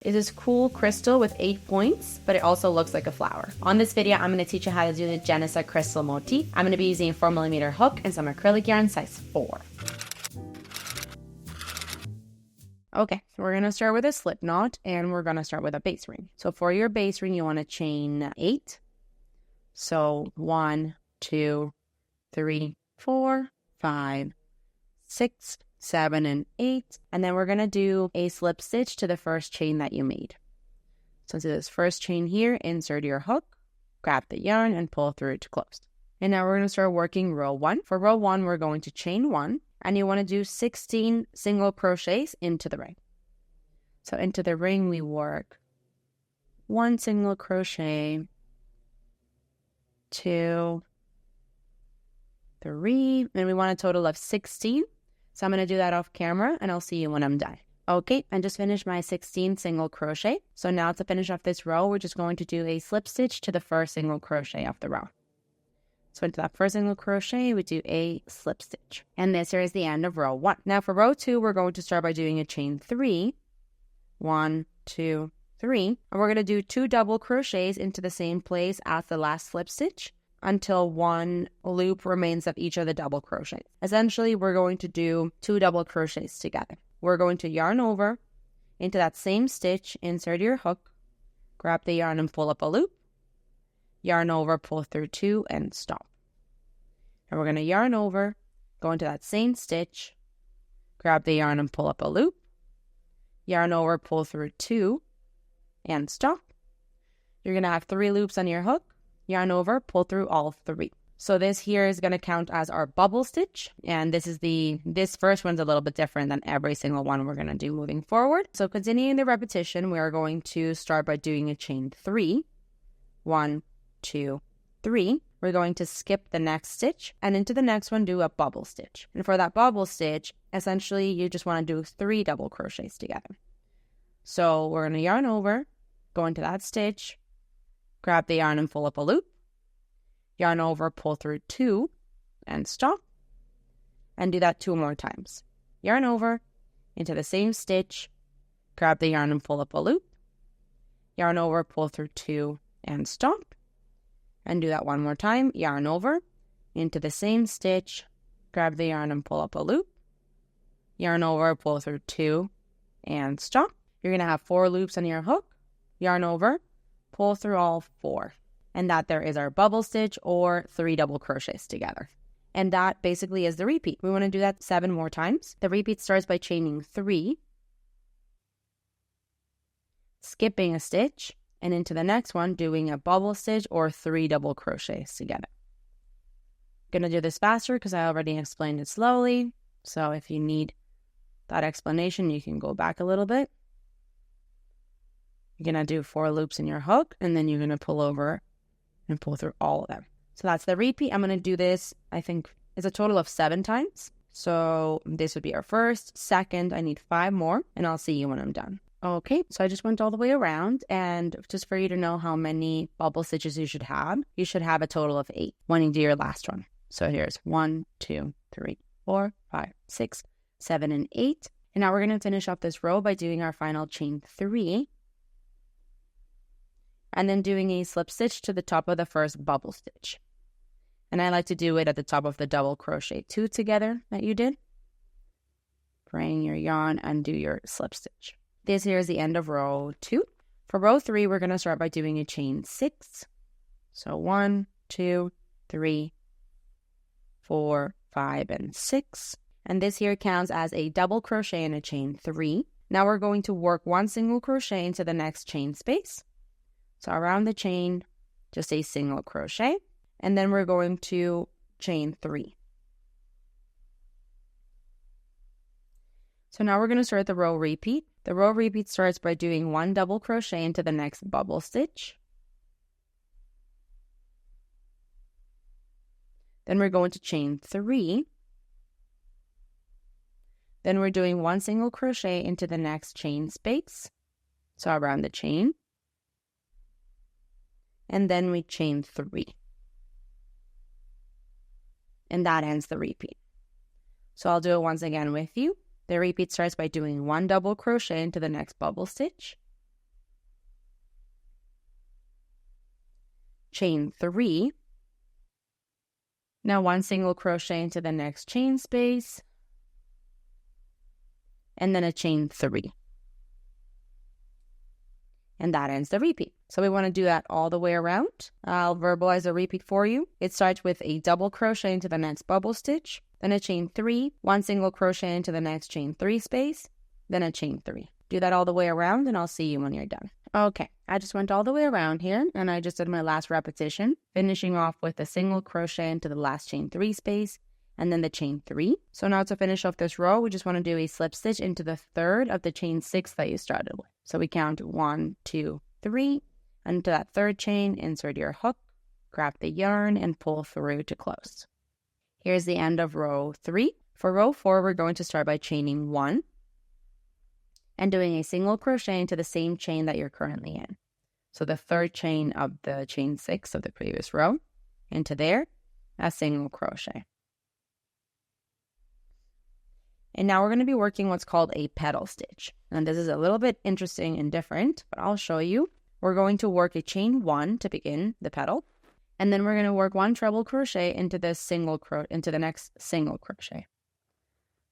It is cool crystal with 8 points, but it also looks like a flower. On this video, I'm going to teach you how to do the Genesa Crystal motif. I'm going to be using a 4mm hook and some acrylic yarn size 4. Okay, so we're going to start with a slip knot, and we're going to start with a base ring. So for your base ring, you want to chain 8. So 1, 2, 3, 4, 5, 6, 7, and 8. And then we're going to do a slip stitch to the first chain that you made. So to this first chain here, insert your hook, grab the yarn, and pull through to close. And now we're going to start working row 1. For row 1, we're going to chain 1, and you want to do 16 single crochets into the ring. So into the ring, we work 1 single crochet, 2, 3, and we want a total of 16. So I'm going to do that off camera, and I'll see you when I'm done. Okay, I just finished my 16 single crochet. So now to finish off this row, we're just going to do a slip stitch to the first single crochet of the row. So into that first single crochet, we do a slip stitch. And this here is the end of row 1. Now for row 2, we're going to start by doing a chain 3. 1, 2, 3. And we're going to do 2 double crochets into the same place as the last slip stitch until 1 loop remains of each of the double crochets. Essentially, we're going to do 2 double crochets together. We're going to yarn over into that same stitch, insert your hook, grab the yarn and pull up a loop, yarn over, pull through 2, and stop. And we're going to yarn over, go into that same stitch, grab the yarn and pull up a loop, yarn over, pull through 2, and stop. You're going to have 3 loops on your hook, yarn over, pull through all 3. So this here is going to count as our bubble stitch, and this first one's a little bit different than every single one we're going to do moving forward. So continuing the repetition, we are going to start by doing a chain 3. 1, 2, 3. We're going to skip the next stitch, and into the next one do a bubble stitch. And for that bubble stitch, essentially you just want to do 3 double crochets together. So we're going to yarn over, go into that stitch, grab the yarn and pull up a loop, yarn over, pull through 2, and stop, and do that 2 more times. Yarn over, into the same stitch, grab the yarn and pull up a loop, yarn over, pull through 2, and stop, and do that 1 more time. Yarn over, into the same stitch, grab the yarn and pull up a loop, yarn over, pull through 2, and stop. You're going to have 4 loops on your hook, yarn over, pull through all 4. And that there is our bubble stitch or 3 double crochets together. And that basically is the repeat. We want to do that 7 more times. The repeat starts by chaining 3, skipping a stitch, and into the next one doing a bubble stitch or 3 double crochets together. I'm going to do this faster because I already explained it slowly. So if you need that explanation, you can go back a little bit. You're going to do 4 loops in your hook, and then you're going to pull over and pull through all of them. So that's the repeat. I'm going to do this, I think it's a total of 7 times. So this would be our first, second, I need 5 more, and I'll see you when I'm done. Okay, so I just went all the way around, and just for you to know how many bubble stitches you should have a total of 8 when you do your last one. So here's 1, 2, 3, 4, 5, 6, 7, and 8. And now we're going to finish off this row by doing our final chain 3. And then doing a slip stitch to the top of the first bubble stitch. And I like to do it at the top of the double crochet 2 together that you did. Bring your yarn and do your slip stitch. This here is the end of row 2. For row 3, we're going to start by doing a chain 6. So 1, 2, 3, 4, 5, and 6. And this here counts as a double crochet and a chain 3. Now we're going to work 1 single crochet into the next chain space. So around the chain, just a single crochet, and then we're going to chain 3. So now we're going to start the row repeat. The row repeat starts by doing 1 double crochet into the next bubble stitch. Then we're going to chain 3. Then we're doing 1 single crochet into the next chain space. So around the chain. And then we chain 3. And that ends the repeat. So I'll do it once again with you. The repeat starts by doing 1 double crochet into the next bubble stitch. chain 3. Now 1 single crochet into the next chain space, and then a chain 3. And that ends the repeat. So we want to do that all the way around. I'll verbalize a repeat for you. It starts with a double crochet into the next bubble stitch, then a chain 3, 1 single crochet into the next chain 3 space, then a chain 3. Do that all the way around and I'll see you when you're done. Okay, I just went all the way around here and I just did my last repetition, finishing off with a single crochet into the last chain 3 space and then the chain 3. So now to finish off this row, we just want to do a slip stitch into the third of the chain 6 that you started with. So we count 1, 2, 3, and into that third chain, insert your hook, grab the yarn, and pull through to close. Here's the end of row 3. For row 4, we're going to start by chaining 1 and doing a single crochet into the same chain that you're currently in. So the third chain of the chain 6 of the previous row, into there, a single crochet. And now we're going to be working what's called a petal stitch. And this is a little bit interesting and different, but I'll show you. We're going to work a chain 1 to begin the petal, and then we're going to work 1 treble crochet into the next single crochet.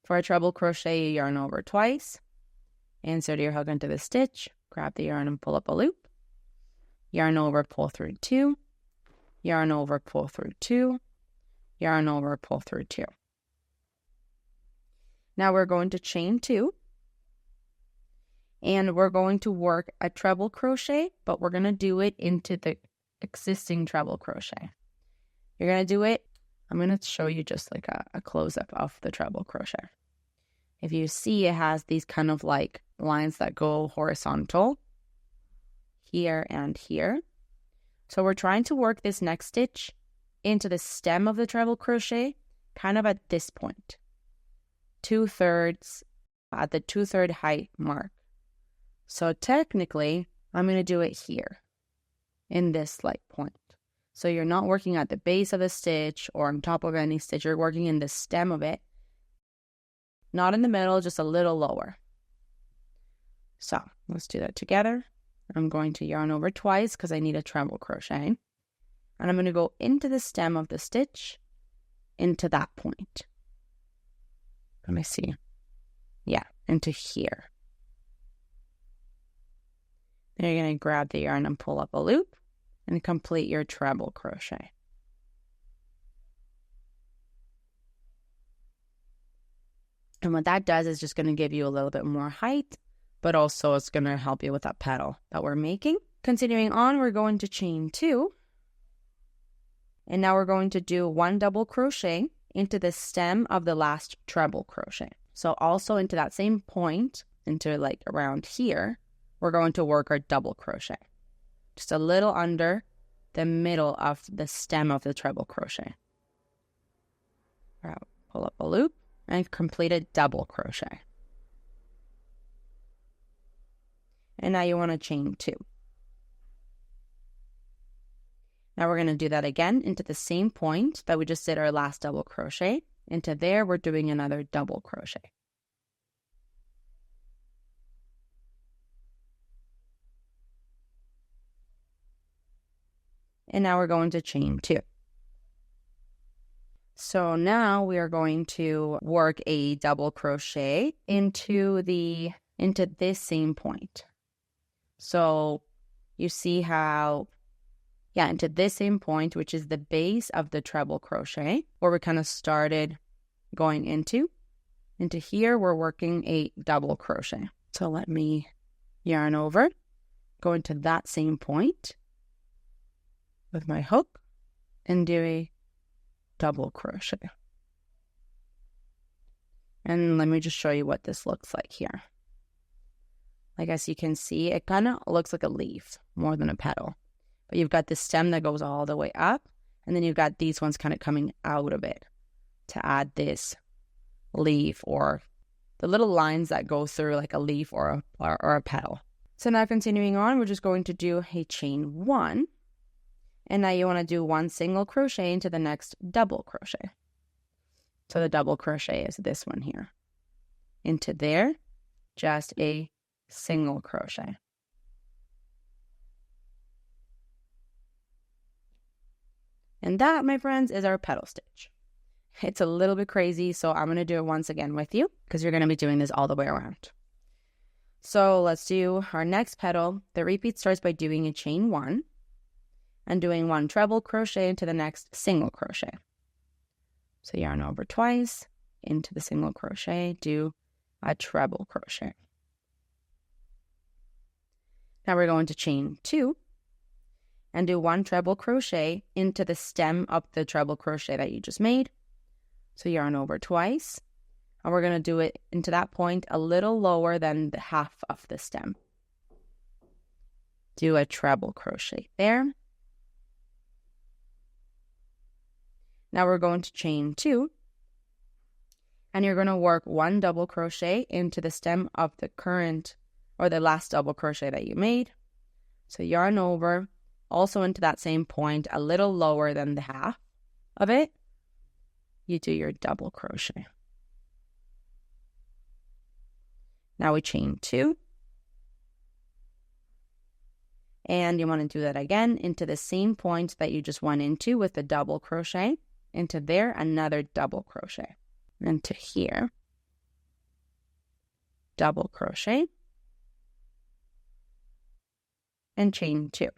For a treble crochet, you yarn over twice, insert your hook into the stitch, grab the yarn and pull up a loop, yarn over, pull through 2, yarn over, pull through 2, yarn over, pull through 2. Now we're going to chain 2, and we're going to work a treble crochet, but we're going to do it into the existing treble crochet. You're going to do it, I'm going to show you just like a close-up of the treble crochet. If you see, it has these kind of like lines that go horizontal here and here. So we're trying to work this next stitch into the stem of the treble crochet, kind of at this point. 2/3 at the 2/3 height mark. So technically, I'm going to do it here in this like point. So you're not working at the base of the stitch or on top of any stitch. You're working in the stem of it. Not in the middle, just a little lower. So let's do that together. I'm going to yarn over twice because I need a treble crochet. And I'm going to go into the stem of the stitch into that point. Let me see. Yeah, into here. Then you're going to grab the yarn and pull up a loop and complete your treble crochet. And what that does is just going to give you a little bit more height, but also it's going to help you with that petal that we're making. Continuing on, we're going to chain 2. And now we're going to do 1 double crochet into the stem of the last treble crochet. So also into that same point, into like around here, we're going to work our double crochet. Just a little under the middle of the stem of the treble crochet. Pull up a loop and complete a double crochet. And now you want to chain 2. Now we're going to do that again into the same point that we just did our last double crochet. Into there, we're doing another double crochet. And now we're going to chain 2. So now we are going to work a double crochet into this same point. So you see how, into this same point, which is the base of the treble crochet, where we kind of started going into here, we're working a double crochet. So let me yarn over, go into that same point with my hook and do a double crochet. And let me just show you what this looks like here. Like as you can see, it kind of looks like a leaf more than a petal. But you've got the stem that goes all the way up, and then you've got these ones kind of coming out of it to add this leaf or the little lines that go through like a leaf or a petal. So now continuing on, we're just going to do a chain 1. And now you want to do 1 single crochet into the next double crochet. So the double crochet is this one here. Into there, just a single crochet. And that, my friends, is our petal stitch. It's a little bit crazy, so I'm going to do it once again with you because you're going to be doing this all the way around. So let's do our next petal. The repeat starts by doing a chain 1 and doing 1 treble crochet into the next single crochet. So yarn over twice, into the single crochet, do a treble crochet. Now we're going to chain 2 and do 1 treble crochet into the stem of the treble crochet that you just made. So yarn over twice, and we're going to do it into that point a little lower than the half of the stem. Do a treble crochet there. Now we're going to chain 2, and you're going to work 1 double crochet into the stem of the current or the last double crochet that you made. So yarn over, also into that same point, a little lower than the half of it. You do your double crochet. Now we chain 2. And you want to do that again into the same point that you just went into with the double crochet. Into there, another double crochet. And to here, double crochet. And chain 2.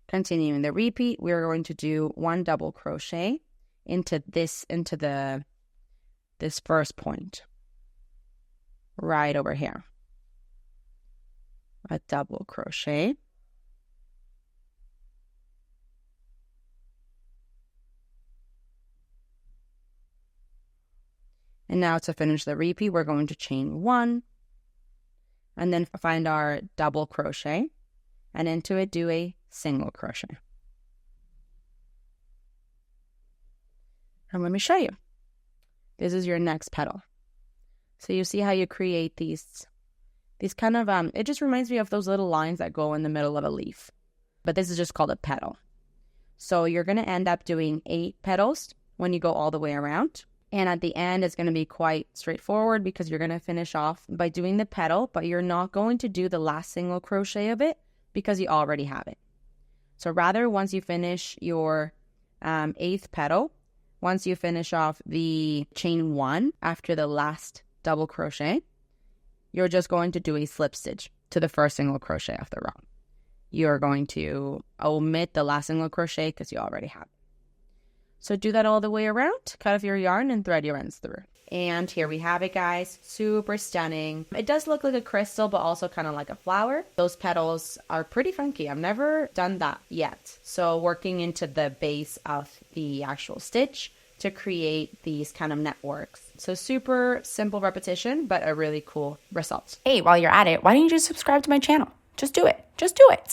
Continuing the repeat, we're going to do 1 double crochet into this first point right over here. A double crochet. And now to finish the repeat, we're going to chain 1 and then find our double crochet, and into it do a single crochet. And let me show you. This is your next petal. So you see how you create these kind of, it just reminds me of those little lines that go in the middle of a leaf. But this is just called a petal. So you're going to end up doing 8 petals when you go all the way around. And at the end, it's going to be quite straightforward because you're going to finish off by doing the petal, but you're not going to do the last single crochet of it because you already have it. So rather, once you finish your 8th petal, once you finish off the chain 1 after the last double crochet, you're just going to do a slip stitch to the first single crochet of the row. You're going to omit the last single crochet because you already have it. So do that all the way around, cut off your yarn and thread your ends through. And here we have it, guys. Super stunning. It does look like a crystal, but also kind of like a flower. Those petals are pretty funky. I've never done that yet. So working into the base of the actual stitch to create these kind of networks. So super simple repetition, but a really cool result. Hey, while you're at it, why don't you just subscribe to my channel? Just do it. Just do it.